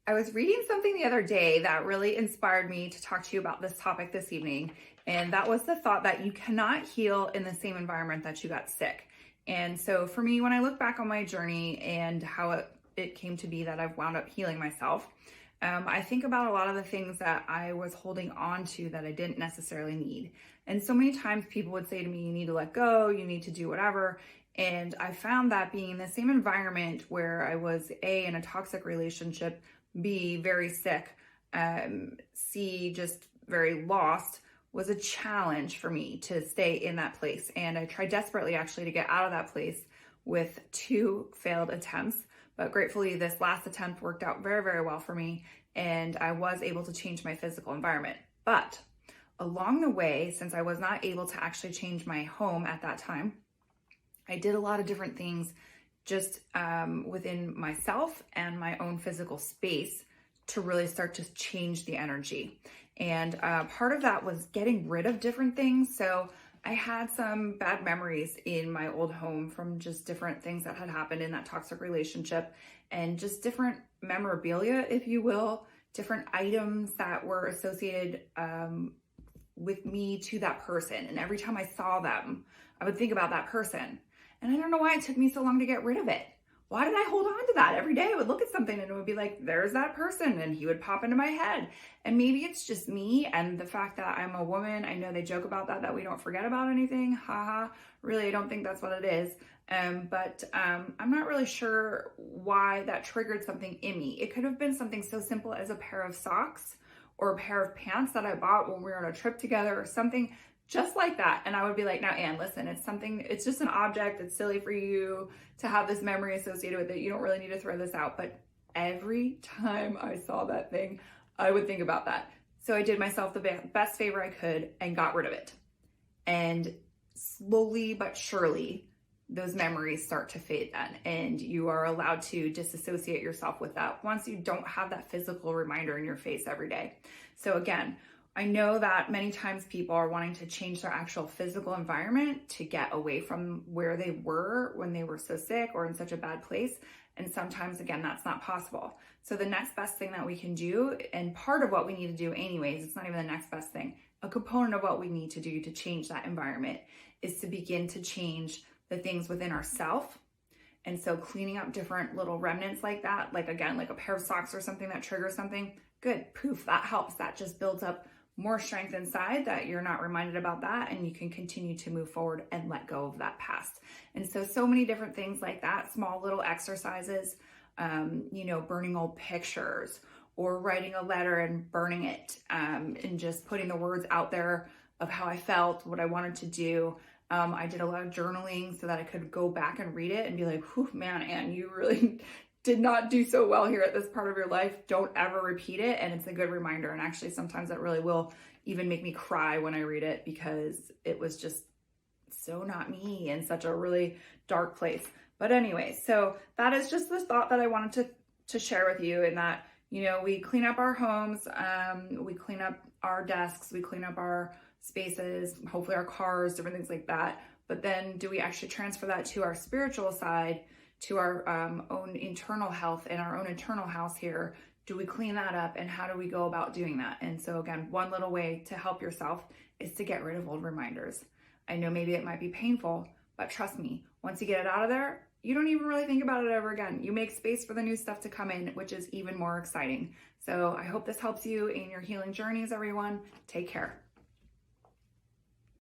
I was reading something the other day that really inspired me to talk to you about this topic this evening. And that was the thought that you cannot heal in the same environment that you got sick. And so for me, when I look back on my journey and how it came to be that I've wound up healing myself, I think about a lot of the things that I was holding on to that I didn't necessarily need. And so many times people would say to me, you need to let go, you need to do whatever. And I found that being in the same environment where I was A, in a toxic relationship, B, very sick, C, just very lost, was a challenge for me to stay in that place. And I tried desperately actually to get out of that place with 2 failed attempts. But gratefully, this last attempt worked out very, very well for me. And I was able to change my physical environment. But along the way, since I was not able to actually change my home at that time, I did a lot of different things just within myself and my own physical space to really start to change the energy. And part of that was getting rid of different things. So I had some bad memories in my old home from just different things that had happened in that toxic relationship, and just different memorabilia, if you will, different items that were associated with me to that person. And every time I saw them, I would think about that person. And I don't know why it took me so long to get rid of it. Why did I hold on to that? Every day I would look at something and it would be like, there's that person, and he would pop into my head. And maybe it's just me and the fact that I'm a woman. I know they joke about that we don't forget about anything. Haha. Really, I don't think that's what it is. But I'm not really sure why that triggered something in me. It could have been something so simple as a pair of socks or a pair of pants that I bought when we were on a trip together, or something just like that. And I would be like, now, Anne, listen, it's just an object. It's silly for you to have this memory associated with it. You don't really need to throw this out. But every time I saw that thing, I would think about that. So I did myself the best favor I could and got rid of it. And slowly but surely, those memories start to fade then. And you are allowed to disassociate yourself with that once you don't have that physical reminder in your face every day. So again, I know that many times people are wanting to change their actual physical environment to get away from where they were when they were so sick or in such a bad place. And sometimes, again, that's not possible. So the next best thing that we can do, and part of what we need to do anyways, it's not even the next best thing, a component of what we need to do to change that environment is to begin to change the things within ourselves. And so cleaning up different little remnants like that, like again, like a pair of socks or something that triggers something, good, poof, that helps. That just builds up more strength inside that you're not reminded about that, and you can continue to move forward and let go of that past. And so many different things like that, small little exercises, burning old pictures or writing a letter and burning it, and just putting the words out there of how I felt, what I wanted to do. I did a lot of journaling so that I could go back and read it and be like, whew, man, Anne, you really did not do so well here at this part of your life. Don't ever repeat it. And it's a good reminder. And actually, sometimes that really will even make me cry when I read it, because it was just so not me in such a really dark place. But anyway, so that is just the thought that I wanted to share with you, in that, we clean up our homes, we clean up our desks, we clean up our spaces, hopefully our cars, different things like that. But then do we actually transfer that to our spiritual side, to our own internal health and our own internal house here? Do we clean that up, and how do we go about doing that? And so again, one little way to help yourself is to get rid of old reminders. I know maybe it might be painful, but trust me, once you get it out of there, you don't even really think about it ever again. You make space for the new stuff to come in, which is even more exciting. So I hope this helps you in your healing journeys, everyone. Take care.